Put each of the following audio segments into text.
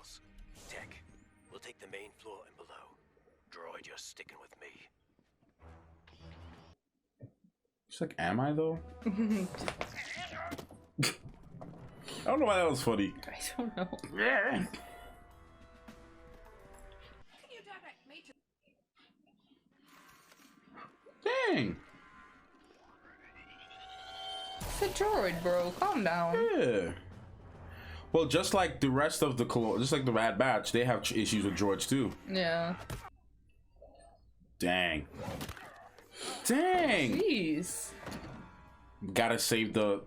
files. Tech, we'll take the main floor and below. Droid, you're sticking with me. She's like, am I though? I don't know why that was funny. I don't know. Dang. It's a droid, bro. Calm down. Yeah. Well, just like the rest of the just like the Bad Batch, they have issues with droids too. Yeah. Dang. Dang. Jeez. Gotta save the.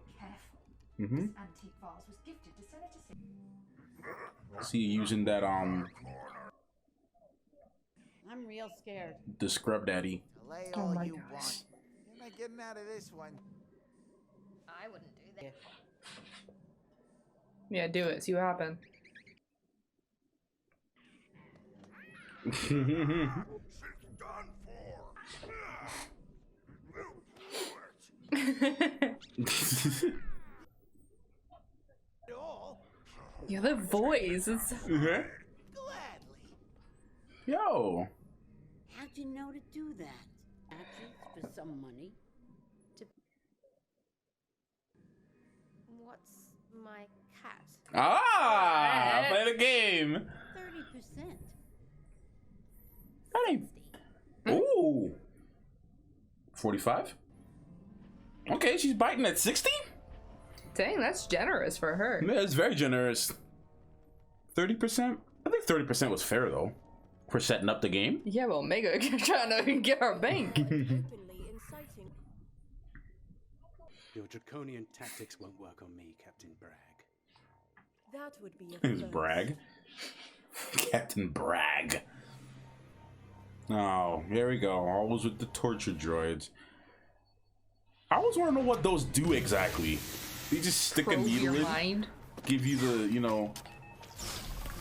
See you using that I'm real scared. the scrub daddy. Delay Oh all my you gosh. want. You're not getting out of this one. I wouldn't do that. Yeah, do it. See what happens. Yeah, the voice is. Gladly. Yo. How'd you know to do that? Matches for some money. What's my cat? Ah, play the game. 30%. That ain't. Ooh. 45. Okay, she's biting at 60. Dang, that's generous for her. Yeah, it's very generous. 30%. I think 30% was fair though. For setting up the game. Yeah, well, Mega trying to get our bank. Openly inciting. Your draconian tactics won't work on me, Captain Bragg. That would be a It's first. Bragg. Captain Bragg. Oh, here we go. Always with the torture droids. I always want to know what those do exactly. They just stick a Probe needle your in, mind. give you the, you know,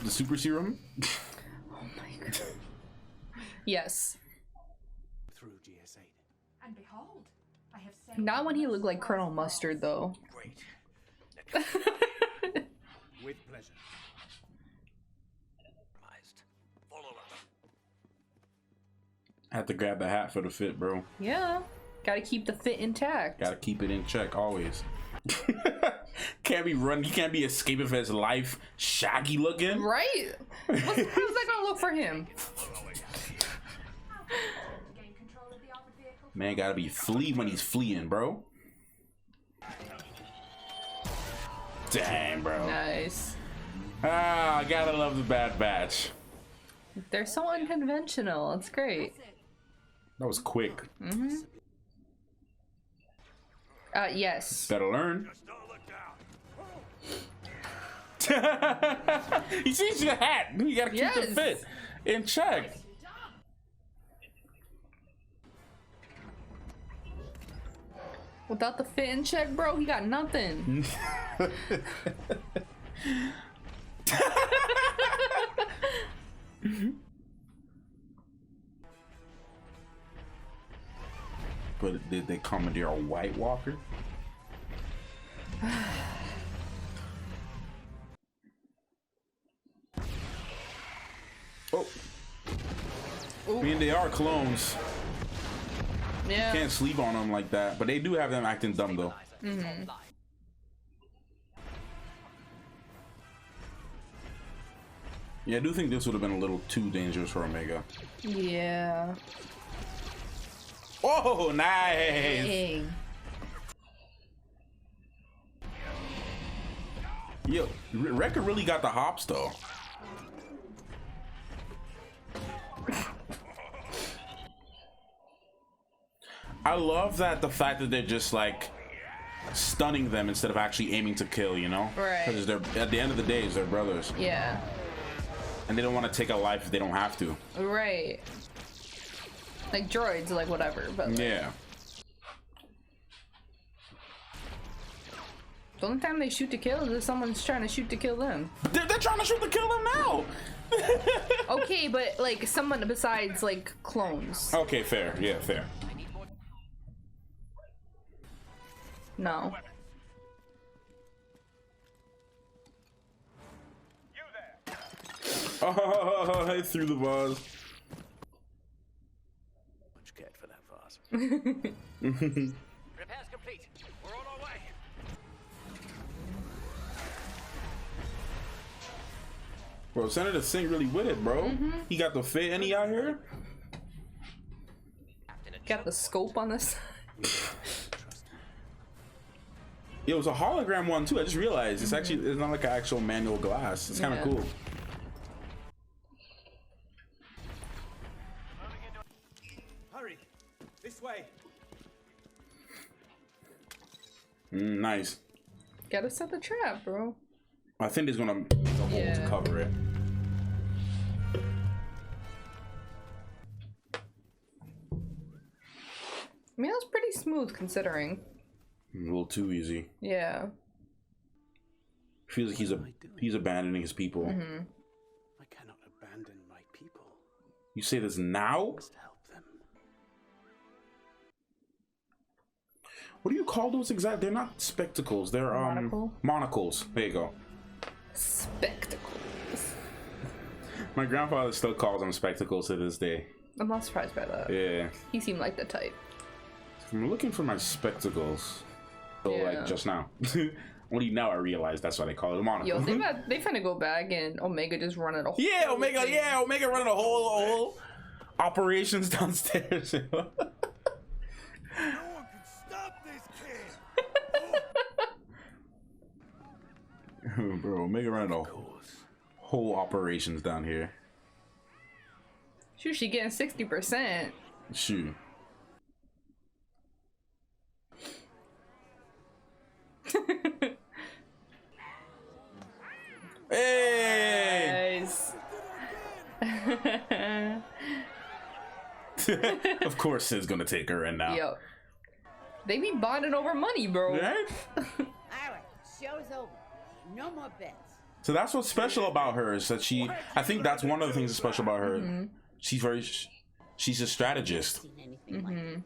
the super serum. Oh my god. Yes. Through GS8. And behold, I have sent Not when he looked like Colonel Mustard, though. Great. With pleasure. Follow up. I had to grab the hat for the fit, bro. Yeah. Gotta keep the fit intact. Gotta keep it in check always. Can't be run. He can't be escaping for his life. Shaggy looking. Right? How's that gonna look for him? gain control of the armored vehicle. Man, gotta be flee when he's fleeing, bro. Dang, bro. Nice. Ah, gotta love the Bad Batch. They're so unconventional. It's great. That was quick. Yes. Better learn. He sees your hat. You gotta keep the Yes. fit in check. Without the fit in check, bro, he got nothing. But did they commandeer a White Walker? Oh. I mean, they are clones. Yeah. Can't sleep on them like that. But they do have them acting dumb, though. Yeah, I do think this would have been a little too dangerous for Omega. Yeah. Oh, nice! Dang. Yo, Wrecker really got the hops, though. I love that the fact that they're just like stunning them instead of actually aiming to kill, you know? Right. Because they're at the end of the day, it's their brothers, Yeah. and they don't want to take a life if they don't have to. Right. Like droids, like whatever, but like, Yeah. the only time they shoot to kill is if someone's trying to shoot to kill them. They're trying to shoot to kill them now. Okay, but like someone besides like clones. Okay, fair. Yeah, fair. No. You there! Oh, I threw the vase. Much cared for that vase. Repairs complete. We're on our way. Bro, Senator Singh really with it, bro. He got the fit and he out here. Got the scope on this. It was a hologram one too. I just realized it's it's not like an actual manual glass. It's kind of cool. Hurry! This way! Nice. Gotta set the trap, bro. I think there's gonna make a hole to cover it. I mean, that was pretty smooth considering. A little too easy. Yeah. Feels like he's abandoning his people. I cannot abandon my people. You say this now? I must help them. What do you call those exact? They're not spectacles. They're Monocle? monocles. There you go. Spectacles. My grandfather still calls them spectacles to this day. I'm not surprised by that. Yeah. He seemed like the type. I'm looking for my spectacles. So Yeah. like just now. Only now I realize that's why they call it a monocle. Yo, they finna go back and Omega just running a whole Yeah, Omega. thing. Yeah, Omega running a whole operations downstairs. No one can stop this kid. Bro, Omega running a whole operations down here. Shoot, she getting 60%. Shoot. Hey! Nice. Of course Sid's gonna take her in now. Yo. They be bonding over money, bro. Right? All right, show's over. No more bets. So that's what's special about her is that I think that's one of the things that's special about her. She's a strategist. Seen anything like it.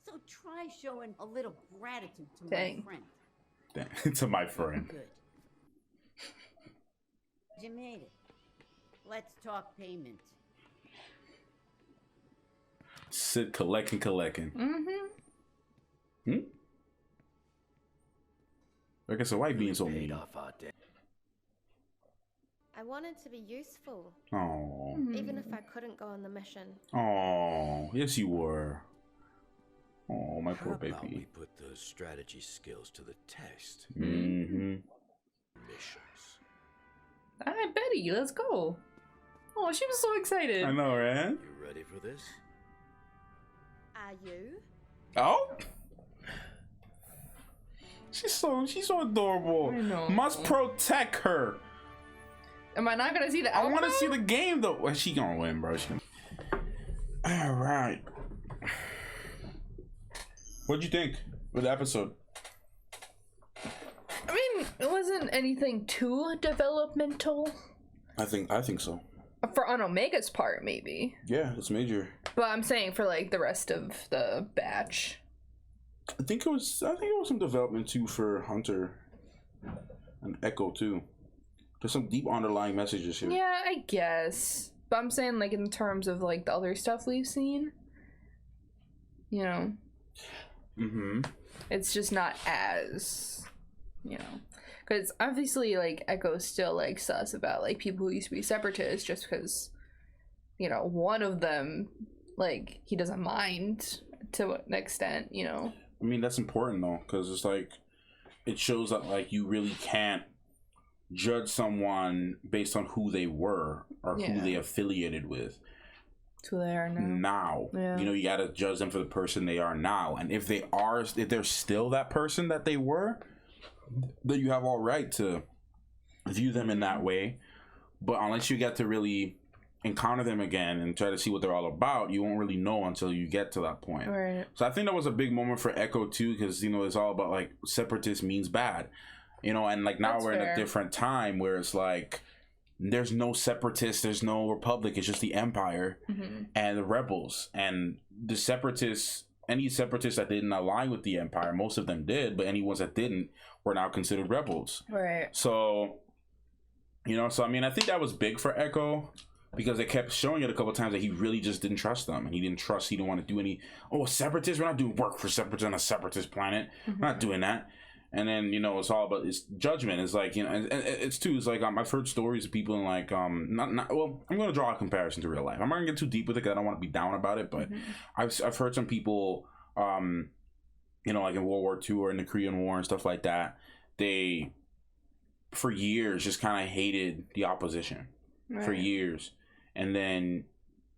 So try showing a little gratitude to Dang. my friend. To my friend. Good. You made it. Let's talk payment. Sid collecting. I guess why being so mean? Off our debt. I wanted to be useful, Oh, even if I couldn't go on the mission. oh, yes you were. Oh, my poor How about we baby. put those strategy skills to the test? Mm-hmm. Missions. Alright, Betty, let's go. Oh, she was so excited. I know, right? You ready for this? Are you? Oh, she's so adorable. I know. Must protect her. Am I not gonna see the I outro? want to see the game though. Well, she gonna win, bro. All right. What'd you think of the episode? I mean, it wasn't anything too developmental. I think so. For on Omega's part, maybe. Yeah, it's major. But I'm saying for like the rest of the batch. I think it was some development too for Hunter and Echo too. There's some deep underlying messages here. Yeah, I guess. But I'm saying like in terms of like the other stuff we've seen. You know. Mm-hmm. It's just not as, you know. Because obviously like Echo's still like sus about like people who used to be separatists just because, you know, one of them, like, he doesn't mind to an extent, you know. I mean, that's important though, because it's like it shows that like you really can't judge someone based on who they were or who they affiliated with. Who they are now. Yeah. You know, you gotta judge them for the person they are now, and if they're still that person that they were, then you have all right to view them in that way. But unless you get to really encounter them again and try to see what they're all about, you won't really know until you get to that point. Right. So I think that was a big moment for Echo too, because you know it's all about like separatist means bad, you know, and like now That's we're fair. in a different time where it's like there's no separatists, there's no republic, it's just the empire and the rebels, and the separatists. Any separatists that didn't align with the empire, most of them did, but any ones that didn't were now considered rebels. Right. So You know, so I mean, I think that was big for Echo because they kept showing it a couple times that he really just didn't trust them, and he didn't want to do any. Oh, separatists, we're not doing work for separatists on a separatist planet. We're not doing that. And then, you know, it's all about it's judgment. It's like, you know, and it's too. It's like I've heard stories of people in like not well. I'm going to draw a comparison to real life. I'm not going to get too deep with it because I don't want to be down about it. But I've heard some people, you know, like in World War II or in the Korean War and stuff like that. They, for years, just kind of hated the opposition for years, and then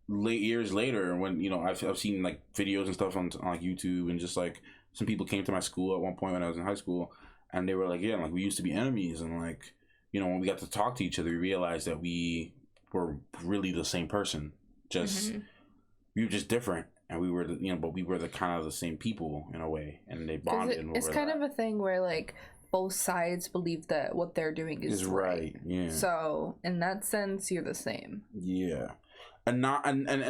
years later, when, you know, I've seen like videos and stuff on like YouTube, and just like. Some people came to my school at one point when I was in high school, and they were like, yeah, like we used to be enemies. And like, you know, when we got to talk to each other, we realized that we were really the same person. Just, we were just different. And we were, you know, but we were the kind of the same people in a way. And they bonded. It's kind of a thing where like both sides believe that what they're doing is right. Yeah. So in that sense, you're the same. Yeah. And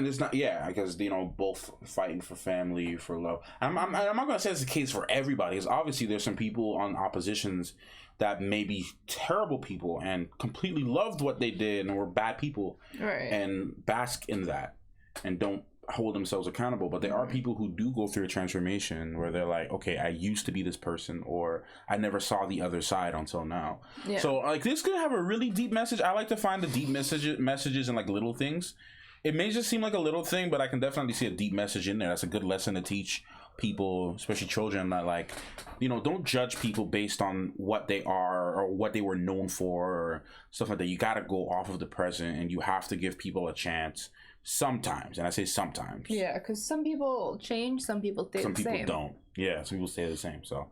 it's not, yeah, because, you know, both fighting for family, for love. I'm not going to say it's the case for everybody, because obviously there's some people on oppositions that may be terrible people and completely loved what they did and were bad people, and bask in that and don't hold themselves accountable. But there are people who do go through a transformation where they're like, okay, I used to be this person, or I never saw the other side until now. Yeah. So like this could have a really deep message. I like to find the deep messages in like little things. It may just seem like a little thing, but I can definitely see a deep message in there. That's a good lesson to teach people, especially children, that like, you know, don't judge people based on what they are or what they were known for or stuff like that. You got to go off of the present, and you have to give people a chance sometimes. And I say sometimes. Yeah, because some people change, some people stay the same. Some people don't. Yeah, some people stay the same. So,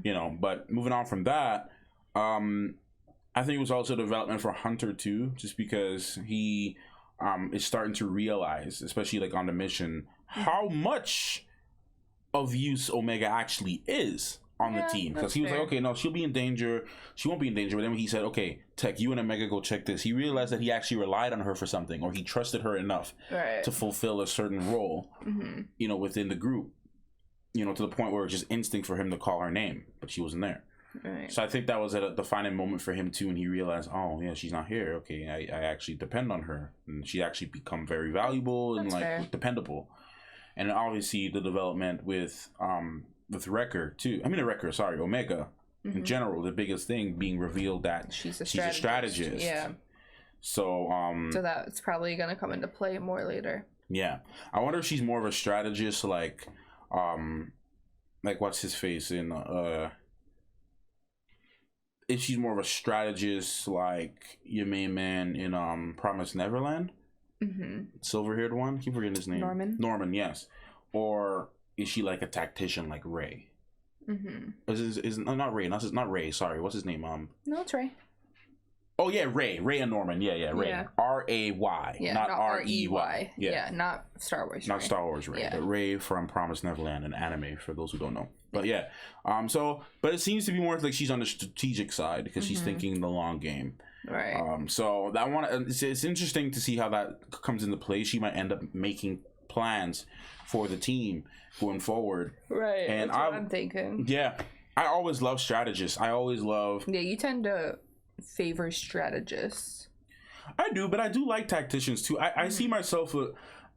you know, but moving on from that, I think it was also development for Hunter too, just because he is starting to realize, especially like on the mission, how much of use Omega actually is on the team. Because he was like, okay, no, she'll be in danger. She won't be in danger. But then when he said, okay, Tech, you and Omega go check this, he realized that he actually relied on her for something, or he trusted her enough to fulfill a certain role, you know, within the group, you know, to the point where it's just instinct for him to call her name, but she wasn't there. So I think that was a defining moment for him too, when he realized, oh yeah, she's not here. Okay, I actually depend on her, and she actually become very valuable and like dependable. And obviously the development with Wrecker too. I mean, Omega in general. The biggest thing being revealed that she's a strategist. Yeah. So so that's probably gonna come into play more later. Yeah, I wonder if she's more of a strategist, like what's his face in if she's more of a strategist like your main man in Promised Neverland, silver-haired one, I keep forgetting his name. Norman, yes. Or is she like a tactician like Ray? Not Ray, sorry, what's his name? No, it's Ray. Oh yeah, Ray and Norman. Yeah, Ray. Yeah. R-A-Y, not R-E-Y. Yeah, not Star Wars. Not Star Wars Ray, but Ray from Promised Neverland, an anime for those who don't know. But yeah, but it seems to be more like she's on the strategic side because she's thinking the long game. Right. So it's interesting to see how that comes into play. She might end up making plans for the team going forward. Right. And that's what I'm thinking. Yeah, I always love strategists. Yeah, you tend to favor strategists. I do, but I do like tacticians too. I see myself.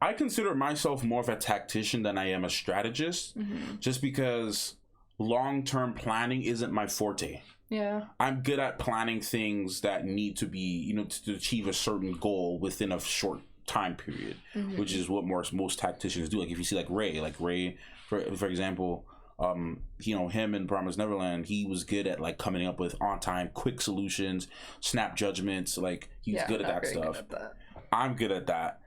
I consider myself more of a tactician than I am a strategist, just because long-term planning isn't my forte. Yeah, I'm good at planning things that need to be, you know, to achieve a certain goal within a short time period, which is what most tacticians do. Like if you see like Ray, for example, you know, him in Promised Neverland, he was good at like coming up with on time, quick solutions, snap judgments. Like he was good at that stuff. I'm good at that.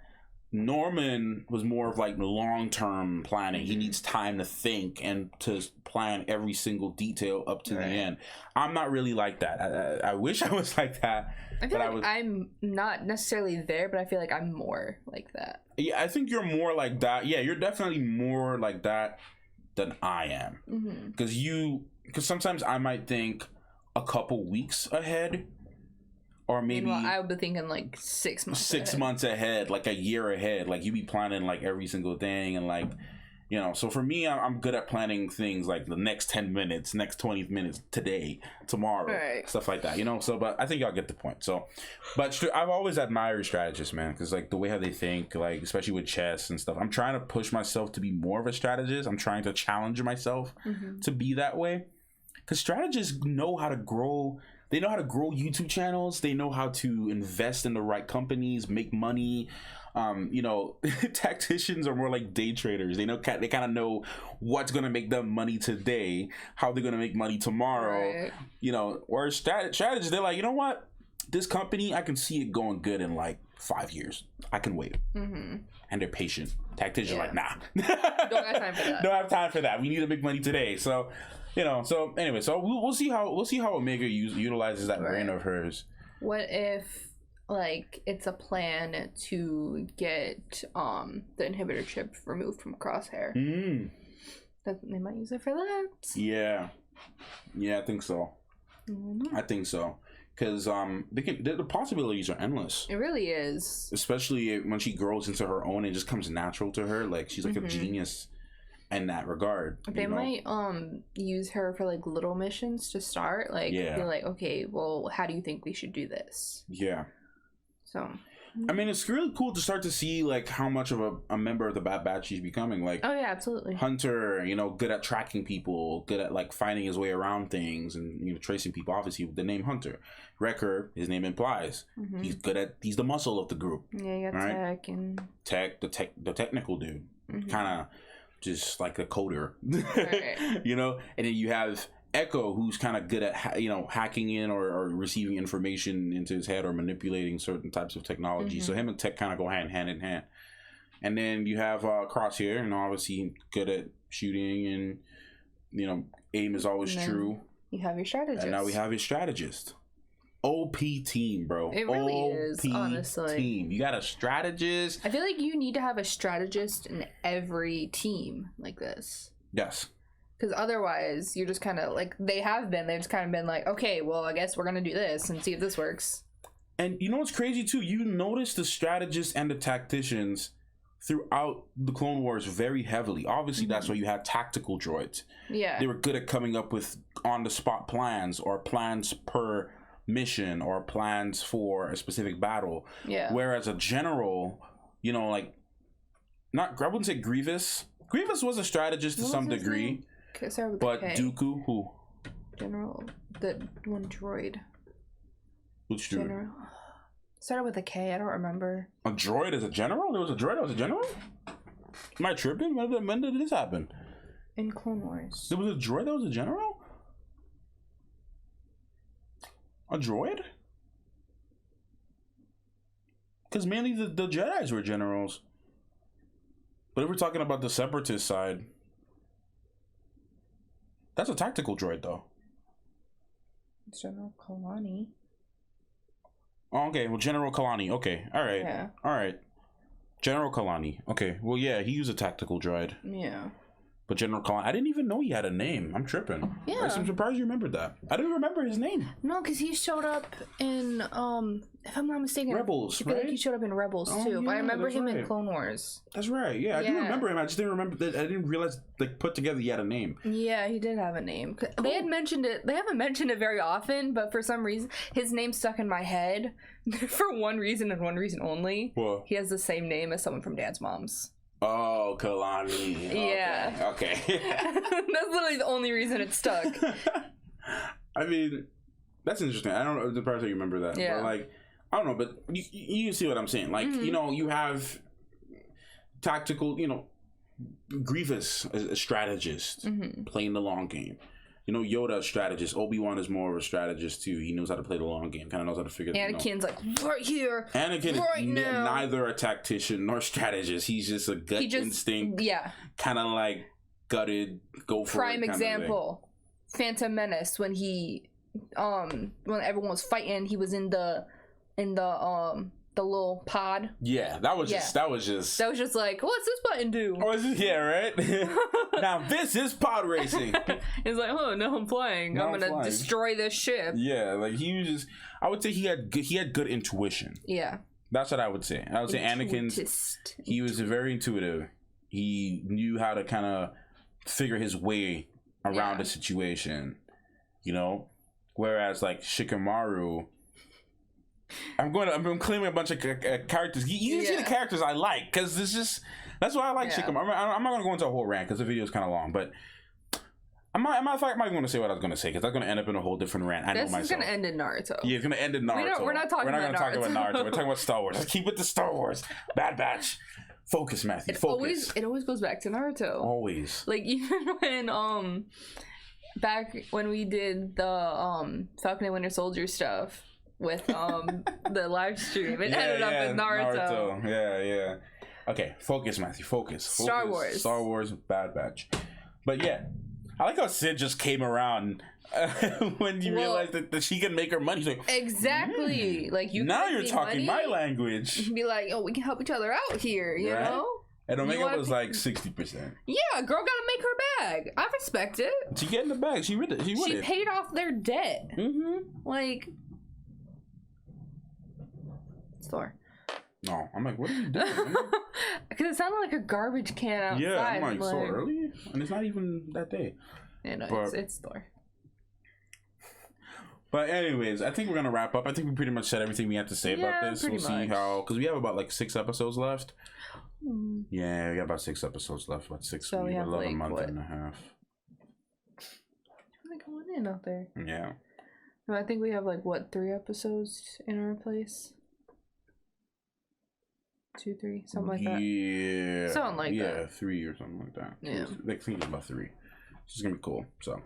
Norman was more of like long-term planning. He needs time to think and to plan every single detail up to the end. I'm not really like that. I wish I was like that. I feel like I'm not necessarily there, but I feel like I'm more like that. Yeah, I think you're more like that. Yeah, you're definitely more like that than I am. Because sometimes I might think a couple weeks ahead. Or maybe I would be thinking like 6 months. 6 months ahead, like a year ahead. Like you be planning like every single thing, and like, You know, so for me, I'm good at planning things like the next 10 minutes, next 20 minutes, today, tomorrow, Right. stuff like that, you know? So, but I think y'all get the point. So, but I've always admired strategists, man, because like the way how they think, like, especially with chess and stuff, I'm trying to push myself to be more of a strategist. I'm trying to challenge myself to be that way. Because strategists know how to grow. They know how to grow YouTube channels. They know how to invest in the right companies, make money. You know, tacticians are more like day traders. They kind of know what's gonna make them money today, how they're gonna make money tomorrow. Right. You know, or strategists, they're like, you know what, this company, I can see it going good in like 5 years. I can wait, and they're patient. Tacticians are like, nah, Don't have time for that. don't have time for that. We need to make money today. So, you know, so anyway, so we'll see how Omega utilizes that brain of hers. What if like it's a plan to get the inhibitor chip removed from Crosshair? They might use it for that. Yeah, I think so. I think so, because the possibilities are endless. It really is. Especially when she grows into her own, it just comes natural to her. Like she's like a genius in that regard. They might use her for like little missions to start. Like be like, okay, well, how do you think we should do this? Yeah. So I mean, it's really cool to start to see like how much of a member of the Bad Batch she's becoming. Like, oh yeah, absolutely. Hunter, you know, good at tracking people, good at like finding his way around things, and you know, tracing people. Obviously, with the name Hunter, Wrecker, his name implies he's good at. He's the muscle of the group. Yeah, you got right? Tech and the technical dude, kind of just like a coder, right. You know. And then you have Echo, who's kind of good at hacking in or receiving information into his head or manipulating certain types of technology. So him and Tech kind of go hand in hand. And then you have Crosshair, and obviously good at shooting, and you know, aim is always true. You have your strategist, and now we have his strategist. OP team, bro. It really is, honestly. Team. You got a strategist. I feel like you need to have a strategist in every team like this. Yes. Because otherwise, you're just kind of like, they've just kind of been like, okay, well, I guess we're going to do this and see if this works. And you know what's crazy too? You notice the strategists and the tacticians throughout the Clone Wars very heavily. Obviously, that's why you had tactical droids. Yeah. They were good at coming up with on-the-spot plans, or plans per mission, or plans for a specific battle. Yeah. Whereas a general, you know, like, I wouldn't say Grievous. Grievous was a strategist to some degree. But Dooku, who? General, the one droid. Which droid? General. Started with a K, I don't remember. A droid as a general? There was a droid that was a general? Am I tripping? When did this happen? In Clone Wars. There was a droid that was a general? A droid? Because mainly the Jedis were generals. But if we're talking about the Separatist side, that's a tactical droid, though. It's General Kalani. Oh, okay, well, General Kalani. Okay, all right. Yeah. All right. General Kalani. Okay, well, yeah, he used a tactical droid. Yeah. But General Kalani, I didn't even know he had a name. I'm tripping. Yeah. I'm surprised you remembered that. I didn't remember his name. No, because he showed up in, if I'm not mistaken, Rebels, I feel right? like he showed up in Rebels, too. But I remember him in Clone Wars. That's right. Yeah, I do remember him. I just didn't remember that. I didn't realize, like, put together he had a name. Yeah, he did have a name. They had mentioned it. They haven't mentioned it very often, but for some reason, his name stuck in my head for one reason and one reason only. What? He has the same name as someone from Dad's Mom's. Oh, Kalani. Yeah. Okay. That's literally the only reason it stuck. I mean, that's interesting. I don't know the part that you remember that. Yeah. But, like, I don't know, but you see what I'm saying. Like, you know, you have tactical, you know, Grievous as a strategist, playing the long game. You know, Yoda, a strategist. Obi-Wan is more of a strategist, too. He knows how to play the long game. Kind of knows how to figure it out. Anakin's like, right here. Anakin right is now. neither a tactician nor strategist. He's just a gut instinct. Yeah. Kind of like gutted, go for Prime it. example. Phantom Menace, when when everyone was fighting, he was in the little pod. Yeah, that was just like, what's this button do? Oh, yeah, right. Now this is pod racing. It's like, oh, no, I'm flying. I'm gonna destroy this ship. Yeah, like he was just. I would say he had good intuition. Yeah, that's what I would say. I would say Anakin. He was very intuitive. he knew how to kind of figure his way around Yeah. the situation, you know. Whereas like Shikamaru, I'm claiming a bunch of characters. You can see the Yeah. characters I like because that's why I like Yeah. Shikamaru. I'm not gonna go into a whole rant because the video is kind of long, but I'm not going to say what I was going to say because that's going to end up in a whole different rant. I know This myself. is gonna end in Naruto. Yeah, it's going to end in Naruto. We're not talking We're not about gonna talk about Naruto. Naruto. We're talking about Star Wars. Let's keep it to Star Wars. Bad Batch. Focus, Matthew. Focus. It always goes back to Naruto. Always. Like even when back when we did the Falcon and Winter Soldier stuff with the live stream, it ended up in Naruto. Yeah. Okay, focus, Matthew. Focus. Star Wars. Star Wars. Bad Batch. But yeah, I like how Sid just came around when you realized that she can make her money. He's like, exactly. Like you. now can you're make talking money, my language. Be like, oh, we can help each other out here. You Right? know. And You Omega wanna was be- like 60%. Yeah, girl gotta make her bag. I respect it. She get in the bag. She with it. She with She it. paid off their debt. Mm-hmm. Like, store. No, I'm like, what are you doing? Because it sounded like a garbage can outside. Yeah, I'm like, so early? And it's not even that day. Yeah, no, But- it's store. But anyways, I think we're going to wrap up. I think we pretty much said everything we have to say about Yeah, this. pretty We'll see much. how... Because we have about like 6 episodes left. Mm. Yeah, we got about 6 episodes left. About 6 So we weeks. have, 11 like, month what? and a half. How's it going in out there? Yeah. No, I think we have like what 3 episodes in our place. 2, 3, something like that. Yeah. Something like yeah, that. 3 or something like that. Yeah. I think it's about 3. It's gonna be cool. So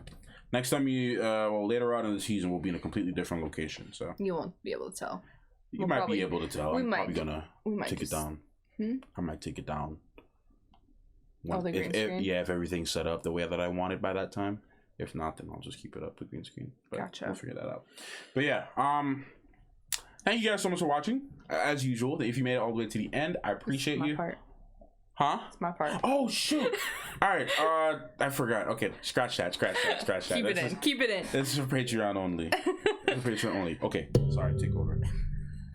next time later on in the season, we'll be in a completely different location. So You won't be able to tell. you We'll might probably- be able to tell. we I'm might probably ju- gonna We might take just, it down. Hmm? I might take it down. Oh, the green screen? If everything's set up the way that I want it by that time. If not, then I'll just keep it up the green screen. But Gotcha. we'll figure that out. But yeah, thank you guys so much for watching. As usual, if you made it all the way to the end, I appreciate my you. part. Huh? It's my part. Oh shoot! All right, I forgot. Okay, scratch that. Keep it in. Keep it in. This is for Patreon only. This is for Patreon only. Okay, sorry, take over.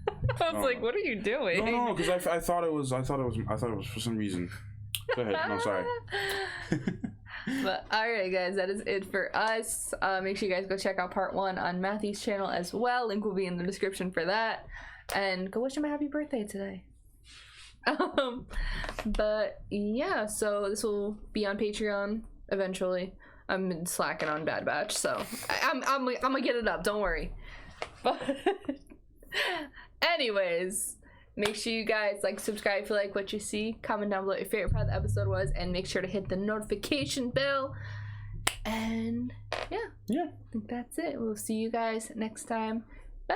I was No. like, what are you doing? No, because I thought it was for some reason. Go ahead. No, sorry. But alright guys, that is it for us. Make sure you guys go check out part 1 on Matthew's channel as well. Link will be in the description for that. And go wish him a happy birthday today. But yeah, so this will be on Patreon eventually. I'm been slacking on Bad Batch, so I'm gonna get it up, don't worry. But anyways, make sure you guys like, subscribe if you like what you see, comment down below what your favorite part of the episode was, and make sure to hit the notification bell. And yeah, Yeah. I think that's it. We'll see you guys next time. Bye.